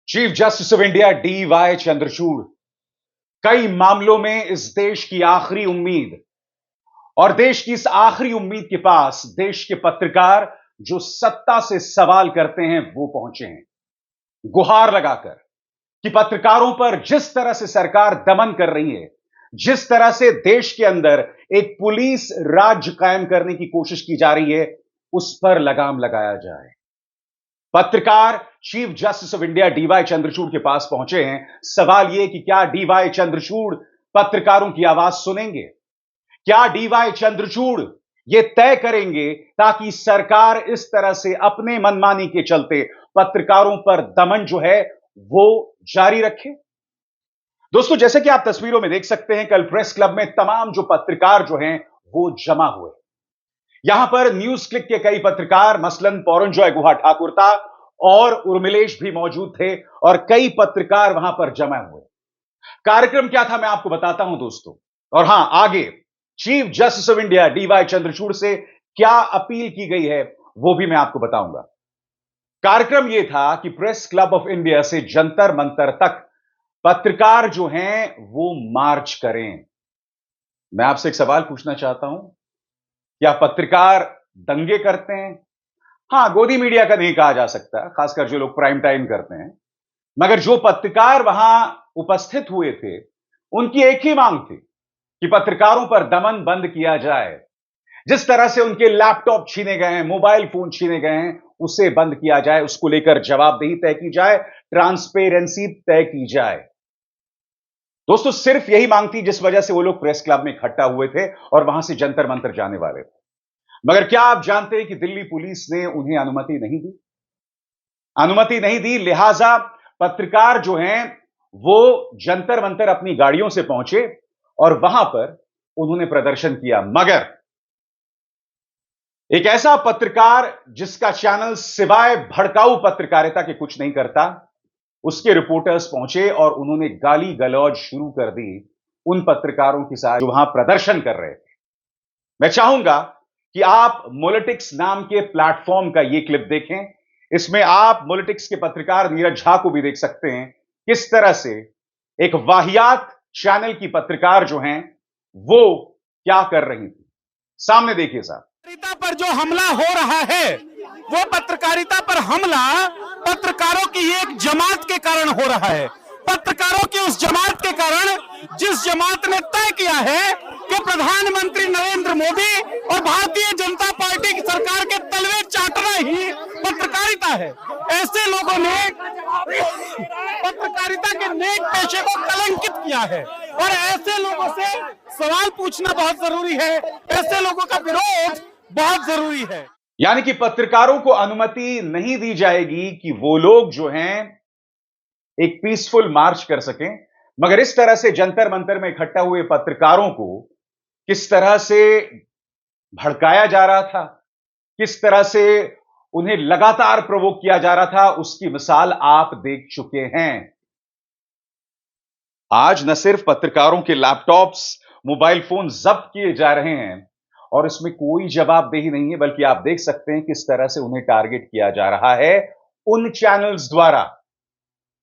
Chief justice of India DY Chandrachud कई मामलों में इस देश की आखिरी उम्मीद और देश की इस आखिरी उम्मीद के पास देश के पत्रकार जो सत्ता से सवाल करते हैं वो पहुंचे हैं गुहार लगाकर कि पत्रकारों पर जिस तरह से सरकार दमन कर रही है, जिस तरह से देश के अंदर एक पुलिस राज कायम करने की कोशिश की जा रही है, उस पर लगाम लगाया जाए। पत्रकार chief justice of India DY Chandrachud के पास पहुंचे हैं। सवाल यह कि क्या DY चंद्रचूड़ पत्रकारों की आवाज सुनेंगे? क्या DY चंद्रचूड़ यह तय करेंगे ताकि सरकार इस तरह से अपने मनमानी के चलते पत्रकारों पर दमन जो है वो जारी रखे? दोस्तों, जैसे कि आप तस्वीरों में देख सकते हैं, कल प्रेस क्लब में तमाम जो पत्रकार जो हैं वो जमा हुए। यहां पर न्यूज क्लिक के कई पत्रकार मसलन पौरंजॉय गुहा ठाकुर था और उर्मिलेश भी मौजूद थे और कई पत्रकार वहां पर जमा हुए। कार्यक्रम क्या था मैं आपको बताता हूं दोस्तों, और हां, आगे chief justice of India DY Chandrachud से क्या अपील की गई है वो भी मैं आपको बताऊंगा। कार्यक्रम यह था कि प्रेस क्लब ऑफ इंडिया से जंतर मंतर तक पत्रकार जो हैं वो मार्च करें। मैं आपसे एक सवाल पूछना चाहता हूं, क्या पत्रकार दंगे करते हैं? हां, गोदी मीडिया का नहीं कहा जा सकता, खासकर जो लोग प्राइम टाइम करते हैं, मगर जो पत्रकार वहां उपस्थित हुए थे उनकी एक ही मांग थी कि पत्रकारों पर दमन बंद किया जाए। जिस तरह से उनके लैपटॉप छीने गए हैं, मोबाइल फोन छीने गए हैं, उसे बंद किया जाए, उसको लेकर जवाबदेही तय की जाए, ट्रांसपेरेंसी तय की जाए। दोस्तों, सिर्फ यही मांग थी जिस वजह से वो लोग प्रेस क्लब में इकट्ठा हुए थे और वहां से जंतर मंतर जाने वाले थे। मगर क्या आप जानते हैं कि दिल्ली पुलिस ने उन्हें अनुमति नहीं दी? अनुमति नहीं दी, लिहाजा पत्रकार जो हैं वो जंतर मंतर अपनी गाड़ियों से पहुंचे और वहां पर उन्होंने प्रदर्शन किया। मगर एक ऐसा पत्रकार जिसका चैनल सिवाय भड़काऊ पत्रकारिता के कुछ नहीं करता, उसके रिपोर्टर्स पहुंचे और उन्होंने गाली गलौज शुरू कर दी उन पत्रकारों के साथ जो वहां प्रदर्शन कर रहे थे। मैं चाहूंगा कि आप मोलिटिक्स नाम के प्लेटफॉर्म का यह क्लिप देखें। इसमें आप मोलिटिक्स के पत्रकार नीरज झा को भी देख सकते हैं किस तरह से एक वाहियात चैनल की पत्रकार जो हैं वो क्या कर रही थी। सामने देखिए साहब। पत्रकारिता पर जो हमला हो रहा है वो पत्रकारिता पर हमला पत्रकारों की एक जमात के कारण हो रहा है। पत्रकारों की उस जमात के कारण जिस जमात ने तय किया है कि प्रधानमंत्री नरेंद्र मोदी और भारतीय जनता पार्टी की सरकार के तलवे चाटना ही पत्रकारिता है। ऐसे लोगों ने पत्रकारिता के नेक पेशे को कलंकित किया है और ऐसे लोगों से सवाल पूछना बहुत जरूरी है, ऐसे लोगों का विरोध बहुत जरूरी है। यानी कि पत्रकारों को अनुमति नहीं दी जाएगी कि वो लोग जो हैं एक पीसफुल मार्च कर सकें, मगर इस तरह से जंतर मंतर में इकट्ठा हुए पत्रकारों को किस तरह से भड़काया जा रहा था, किस तरह से उन्हें लगातार प्रोवोक किया जा रहा था, उसकी मिसाल आप देख चुके हैं। आज न सिर्फ पत्रकारों के लैपटॉप्स, मोबाइल फोन जब्त किए जा रहे हैं और इसमें कोई जवाबदेही नहीं है, बल्कि आप देख सकते हैं किस तरह से उन्हें टारगेट किया जा रहा है उन चैनल्स द्वारा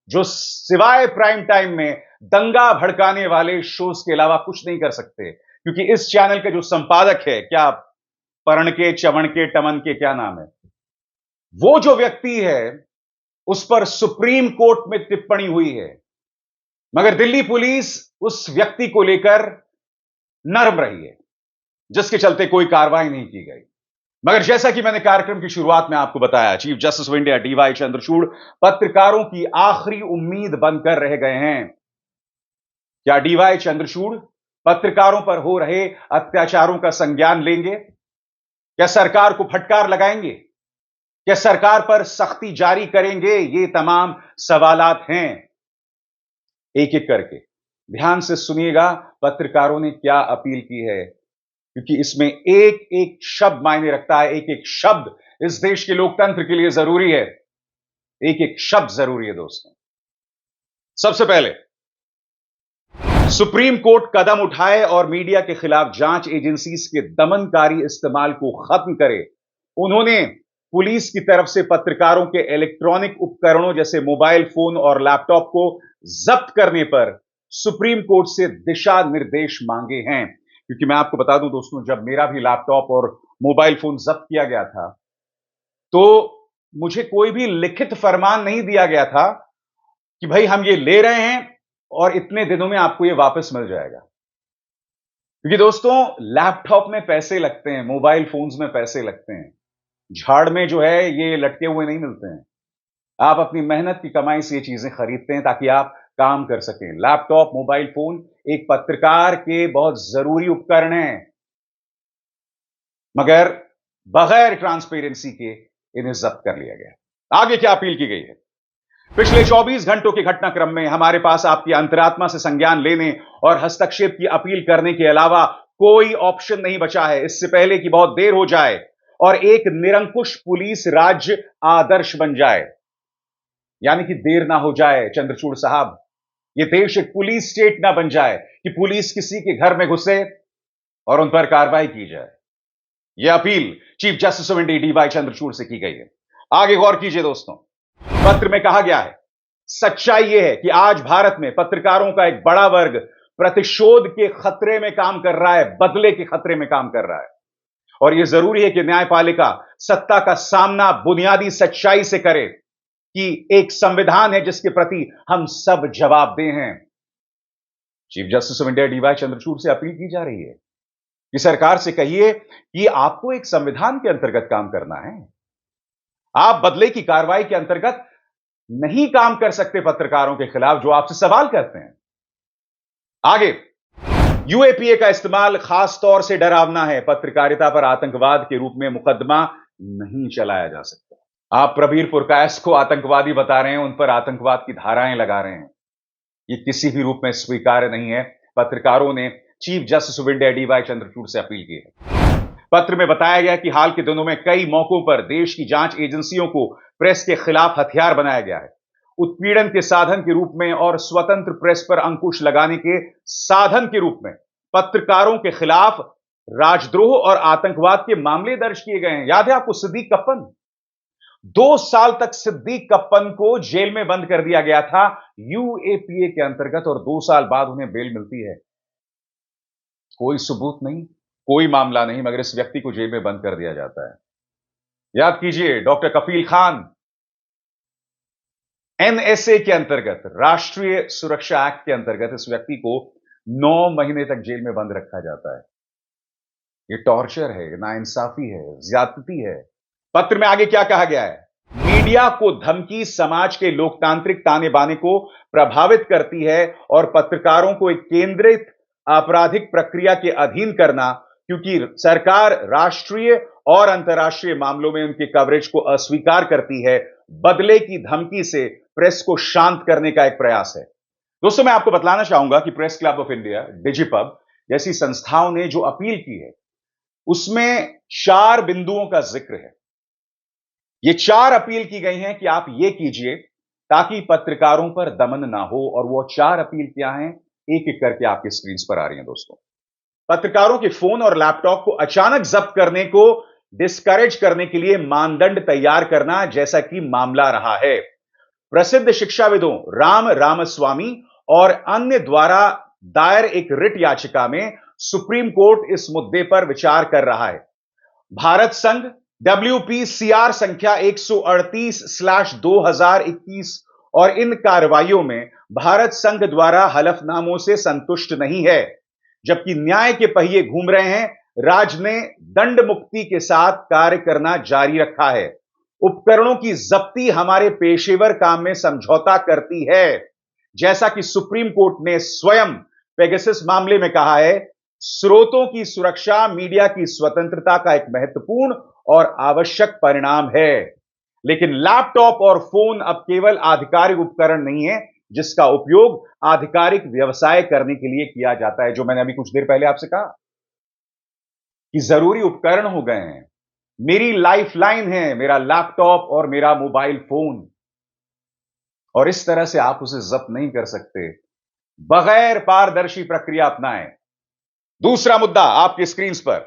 जो सिवाय प्राइम टाइम में दंगा भड़काने वाले शोज के अलावा कुछ नहीं कर सकते। क्योंकि इस चैनल के जो संपादक है, क्या परण के चवण के टमन के क्या नाम है, वो जो व्यक्ति है उस पर सुप्रीम कोर्ट में टिप्पणी हुई है, मगर दिल्ली पुलिस उस व्यक्ति को लेकर नर्म रही है, जिसके चलते कोई कार्रवाई नहीं की गई। मगर जैसा कि मैंने कार्यक्रम की शुरुआत में आपको बताया, chief justice of India DY Chandrachud पत्रकारों की आखिरी उम्मीद बनकर रह गए हैं। क्या DY चंद्रचूड़ पत्रकारों पर हो रहे अत्याचारों का संज्ञान लेंगे? क्या सरकार को फटकार लगाएंगे? क्या सरकार पर सख्ती जारी करेंगे? ये तमाम सवालात हैं। एक एक करके ध्यान से सुनिएगा पत्रकारों ने क्या अपील की है, क्योंकि इसमें एक एक शब्द मायने रखता है। एक एक शब्द इस देश के लोकतंत्र के लिए जरूरी है। एक एक शब्द जरूरी है दोस्तों। सबसे पहले सुप्रीम कोर्ट कदम उठाए और मीडिया के खिलाफ जांच एजेंसीज के दमनकारी इस्तेमाल को खत्म करे। उन्होंने पुलिस की तरफ से पत्रकारों के इलेक्ट्रॉनिक उपकरणों जैसे मोबाइल फोन और लैपटॉप को जब्त करने पर सुप्रीम कोर्ट से दिशा निर्देश मांगे हैं। क्योंकि मैं आपको बता दूं दोस्तों, जब मेरा भी लैपटॉप और मोबाइल फोन जब्त किया गया था तो मुझे कोई भी लिखित फरमान नहीं दिया गया था कि भाई हम ये ले रहे हैं और इतने दिनों में आपको ये वापस मिल जाएगा। क्योंकि दोस्तों, लैपटॉप में पैसे लगते हैं, मोबाइल फोन्स में पैसे लगते हैं, झाड़ में जो है ये लटके हुए नहीं मिलते हैं। आप अपनी मेहनत की कमाई से ये चीजें खरीदते हैं ताकि आप काम कर सकें। लैपटॉप, मोबाइल फोन एक पत्रकार के बहुत जरूरी उपकरण हैं, मगर बगैर ट्रांसपेरेंसी के इन्हें जब्त कर लिया गया। आगे क्या अपील की गई है? पिछले 24 घंटों के घटनाक्रम में हमारे पास आपकी अंतरात्मा से संज्ञान लेने और हस्तक्षेप की अपील करने के अलावा कोई ऑप्शन नहीं बचा है, इससे पहले कि बहुत देर हो जाए और एक निरंकुश पुलिस राज्य आदर्श बन जाए। यानी कि देर ना हो जाए चंद्रचूड़ साहब, ये देश एक पुलिस स्टेट ना बन जाए कि पुलिस किसी के घर में घुसे और उन पर कार्रवाई की जाए। यह appeal chief justice of India DY Chandrachud से की गई है। आगे गौर कीजिए दोस्तों, पत्र में कहा गया है, सच्चाई यह है कि आज भारत में पत्रकारों का एक बड़ा वर्ग प्रतिशोध के खतरे में काम कर रहा है, बदले के खतरे में काम कर रहा है। और यह जरूरी है कि न्यायपालिका सत्ता का सामना बुनियादी सच्चाई से करे कि एक संविधान है जिसके प्रति हम सब जवाबदेह हैं। Chief justice of India DY Chandrachud से अपील की जा रही है कि सरकार से कहिए कि आपको एक संविधान के अंतर्गत काम करना है। आप बदले की कार्रवाई के अंतर्गत नहीं काम कर सकते पत्रकारों के खिलाफ जो आपसे सवाल करते हैं। आगे, यूएपीए का इस्तेमाल खास तौर से डरावना है। पत्रकारिता पर आतंकवाद के रूप में मुकदमा नहीं चलाया जा सकता। आप प्रबीर पुरकायस्थ को आतंकवादी बता रहे हैं, उन पर आतंकवाद की धाराएं लगा रहे हैं। ये किसी भी रूप में स्वीकार्य नहीं है। पत्रकारों ने chief justice of India DY Chandrachud से अपील की है। पत्र में बताया गया कि हाल के दिनों में कई मौकों पर देश की जांच एजेंसियों को प्रेस के खिलाफ हथियार बनाया गया है, उत्पीड़न के साधन के रूप में और स्वतंत्र प्रेस पर अंकुश लगाने के साधन के रूप में पत्रकारों के खिलाफ राजद्रोह और आतंकवाद के मामले दर्ज किए गए हैं। याद है आपको सिद्दीक कप्पन? 2 साल तक सिद्दीक कप्पन को जेल में बंद कर दिया गया था यूएपीए के अंतर्गत और 2 साल बाद उन्हें बेल मिलती है। कोई सबूत नहीं, कोई मामला नहीं, मगर इस व्यक्ति को जेल में बंद कर दिया जाता है। याद कीजिए, डॉक्टर कफील खान, एनएसए के अंतर्गत, राष्ट्रीय सुरक्षा एक्ट के अंतर्गत इस व्यक्ति को 9 महीने तक जेल में बंद रखा जाता है। ये टॉर्चर है, नाइंसाफी है, ज्यादती है। पत्र में आगे क्या कहा गया है? मीडिया को धमकी समाज के लोकतांत्रिक ताने बाने को प्रभावित करती है और पत्रकारों को एक केंद्रित आपराधिक प्रक्रिया के अधीन करना, क्योंकि सरकार राष्ट्रीय और अंतर्राष्ट्रीय मामलों में उनके कवरेज को अस्वीकार करती है, बदले की धमकी से प्रेस को शांत करने का एक प्रयास है। दोस्तों, मैं आपको बतलाना चाहूंगा कि प्रेस क्लब ऑफ इंडिया, डिजिपब जैसी संस्थाओं ने जो अपील की है उसमें 4 बिंदुओं का जिक्र है। ये 4 अपील की गई हैं कि आप ये कीजिए ताकि पत्रकारों पर दमन ना हो। और वो 4 अपील क्या हैं, एक एक करके आपकी स्क्रीन पर आ रही हैं दोस्तों। पत्रकारों के फोन और लैपटॉप को अचानक जब्त करने को डिस्करेज करने के लिए मानदंड तैयार करना, जैसा कि मामला रहा है। प्रसिद्ध शिक्षाविदों राम रामास्वामी और अन्य द्वारा दायर एक रिट याचिका में सुप्रीम कोर्ट इस मुद्दे पर विचार कर रहा है। भारत संघ WPCR संख्या 138/2021 और इन कार्रवाइयों में भारत संघ द्वारा हलफनामों से संतुष्ट नहीं है। जबकि न्याय के पहिए घूम रहे हैं, राज्य ने दंड मुक्ति के साथ कार्य करना जारी रखा है। उपकरणों की जब्ती हमारे पेशेवर काम में समझौता करती है, जैसा कि सुप्रीम कोर्ट ने स्वयं पेगासस मामले में कहा है। स्रोतों की सुरक्षा मीडिया की स्वतंत्रता का एक महत्वपूर्ण और आवश्यक परिणाम है। लेकिन लैपटॉप और फोन अब केवल आधिकारिक उपकरण नहीं है जिसका उपयोग आधिकारिक व्यवसाय करने के लिए किया जाता है। जो मैंने अभी कुछ देर पहले आपसे कहा कि जरूरी उपकरण हो गए हैं। मेरी लाइफलाइन है मेरा लैपटॉप और मेरा मोबाइल फोन, और इस तरह से आप उसे जब्त नहीं कर सकते बगैर पारदर्शी प्रक्रिया अपनाएं। दूसरा मुद्दा आपकी स्क्रीन पर,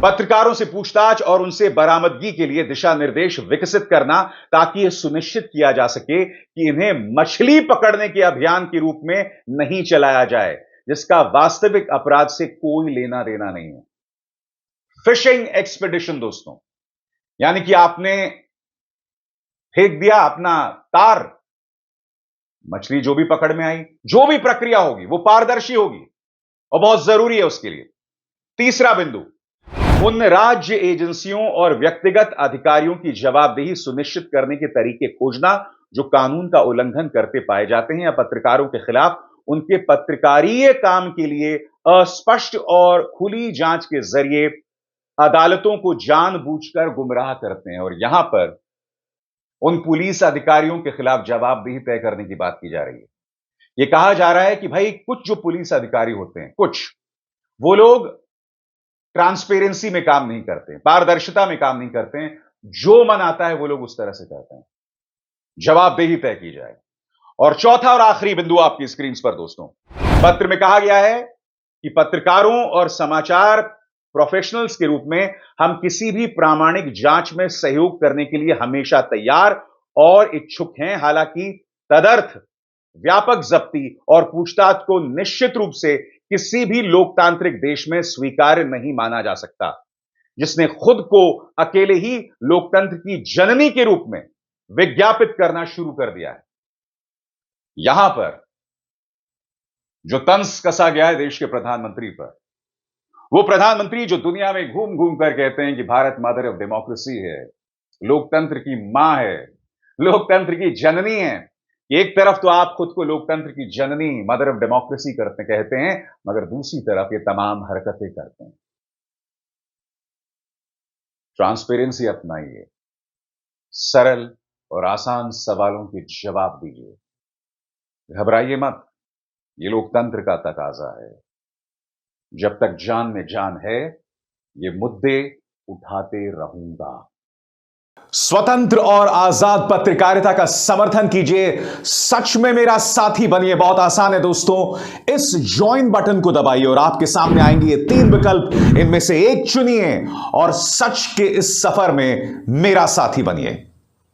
पत्रकारों से पूछताछ और उनसे बरामदगी के लिए दिशा निर्देश विकसित करना, ताकि यह सुनिश्चित किया जा सके कि इन्हें मछली पकड़ने के अभियान के रूप में नहीं चलाया जाए, जिसका वास्तविक अपराध से कोई लेना देना नहीं है। फिशिंग एक्सपेडिशन दोस्तों, यानी कि आपने फेंक दिया अपना तार, मछली जो भी पकड़ में आई, जो भी प्रक्रिया होगी वो पारदर्शी होगी और बहुत जरूरी है उसके लिए। तीसरा बिंदु, उन राज्य एजेंसियों और व्यक्तिगत अधिकारियों की जवाबदेही सुनिश्चित करने के तरीके खोजना जो कानून का उल्लंघन करते पाए जाते हैं या पत्रकारों के खिलाफ उनके पत्रकारीय काम के लिए अस्पष्ट और खुली जांच के जरिए अदालतों को जानबूझकर गुमराह करते हैं। और यहां पर उन पुलिस अधिकारियों के खिलाफ जवाबदेही तय करने की बात की जा रही है। यह कहा जा रहा है कि भाई कुछ जो पुलिस अधिकारी होते हैं, कुछ वो लोग ट्रांसपेरेंसी में काम नहीं करते, पारदर्शिता में काम नहीं करते हैं, जो मन आता है वो लोग उस तरह से करते हैं। जवाबदेही तय की जाए। और चौथा और आखिरी बिंदु आपकी स्क्रीन पर दोस्तों, पत्र में कहा गया है कि पत्रकारों और समाचार प्रोफेशनल्स के रूप में हम किसी भी प्रामाणिक जांच में सहयोग करने के लिए हमेशा तैयार और इच्छुक हैं। हालांकि तदर्थ व्यापक जब्ती और पूछताछ को निश्चित रूप से किसी भी लोकतांत्रिक देश में स्वीकार्य नहीं माना जा सकता, जिसने खुद को अकेले ही लोकतंत्र की जननी के रूप में विज्ञापित करना शुरू कर दिया है। यहां पर जो तंज कसा गया है देश के प्रधानमंत्री पर, वो प्रधानमंत्री जो दुनिया में घूम घूम कर कहते हैं कि भारत मदर ऑफ डेमोक्रेसी है, लोकतंत्र की मां है, लोकतंत्र की जननी है। एक तरफ तो आप खुद को लोकतंत्र की जननी, मदर ऑफ डेमोक्रेसी कहते हैं, मगर दूसरी तरफ ये तमाम हरकतें करते हैं। ट्रांसपेरेंसी अपनाइए, सरल और आसान सवालों के जवाब दीजिए, घबराइए मत, ये लोकतंत्र का तकाजा है। जब तक जान में जान है, ये मुद्दे उठाते रहूंगा। स्वतंत्र और आजाद पत्रकारिता का समर्थन कीजिए, सच में मेरा साथी बनिए। बहुत आसान है दोस्तों, इस ज्वाइन बटन को दबाइए और आपके सामने आएंगे ये 3 विकल्प, इनमें से एक चुनिए और सच के इस सफर में मेरा साथी बनिए।